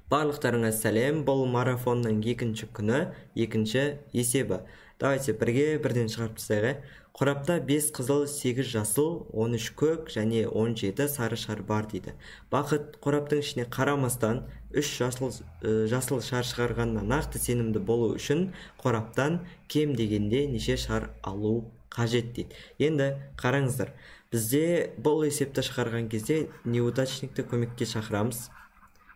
Барлықтарыңа сәлем, бұл марафонның екінші күні, екінші есебі. Давайте бірден шығарып тастайық. Қорапта 5 қызыл, 8 жасыл, 13 көк және 17 сары шар бар дейді. Бақыт қораптың ішіне қарамастан 3 жасыл шар шығарғанына нақты сенімді болу үшін қораптан кем дегенде неше шар алу қажет дейді. Енді қараңыздар, бізде бұл есепті шығарған кезде неудачникті көмекке шақырамыз.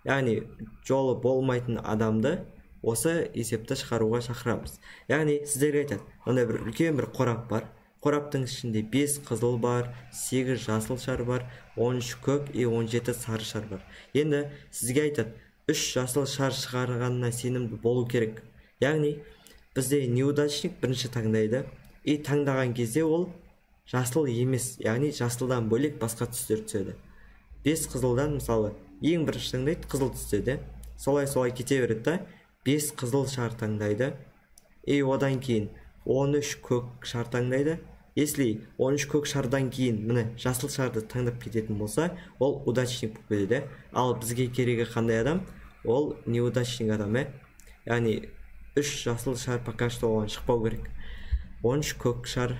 Яғни жолы болмайтын адамды осы есепті шығаруға шақырамыз. Яғни сіздерге айтады, ондай бір үлкен бір қорап бар. Қораптың ішінде 5 қызыл бар, 8 жасыл шар бар, 13 көк, 17 сары шар бар. Енді сізге айтады, 3 жасыл шар шығарғанына сенімді болу керек. Яғни бізде неудачник бірінші таңдайды, таңдаған кезде ол жасыл емес, яғни жасылдан бөлек басқа түстер түседі. 5 қызылдан мысалы ең бірінші таңдайды, қызыл түседі. Солай кете береді да, 5 қызыл шар таңдайды. Одан кейін 13 көк шар таңдайды. Если 13 көк шардан кейін міне жасыл шарды таңдап кететін болса, ол удачник болып кетеді. Ал бізге керегі қандай адам? Ол неудачник адам. Яғни 3 жасыл шар пока что оған шықпау керек. 13 көк шар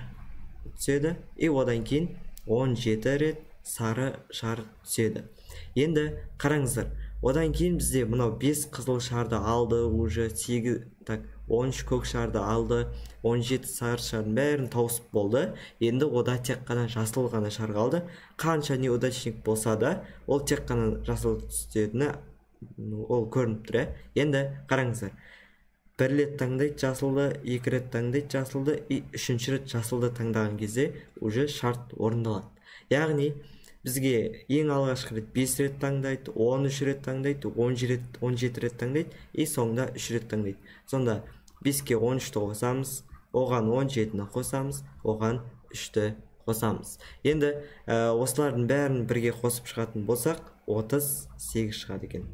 түседі. Одан кейін 17 рет сары шар түседі. Енді қараңыздар, одан кейін бізде мынау 5 қызыл шарды алды, уже 13 көк шарды алды, 17 сары шардың бәрін тауысып болды. Енді ода тек қана жасыл ғана шар қалды. Қанша неудачник болса да, ол тек қана жасыл түсетіні ол көрініп тұр. Енді қараңыздар, бір рет таңдайды жасылды, 2 рет таңдайды жасылды, 3-ші рет жасылды таңдаған кезде уже шарт орындалады. Яғни бізге ең алғашқы рет 5 рет таңдайды, 13 рет таңдайды, 17 рет таңдайды, соңында 3 рет таңдайды. Сонда 5-ке 13-ті қосамыз, оған 17-ні қосамыз, оған 3-ті қосамыз. Енді осылардың бәрін бірге қосып шығатын болсақ, 38 шығады екен.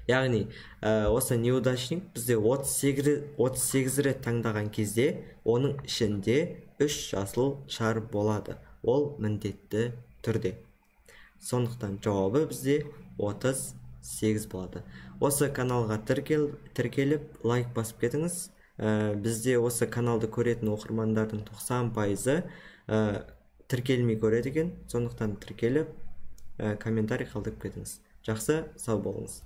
Яғни осы неудачник бізде 38 рет таңдаған кезде, оның ішінде 3 жасыл шар болады. Ол міндетті түрде. Сондықтан жауабы бізде 38 болады. Осы каналға тіркеліп, лайк басып кетіңіз. Бізде осы каналды көретін оқырмандардың 90%-ы тіркелмей көреді екен. Сондықтан тіркеліп, комментарий қалдырып кетіңіз. Жақсы, сау болыңыз.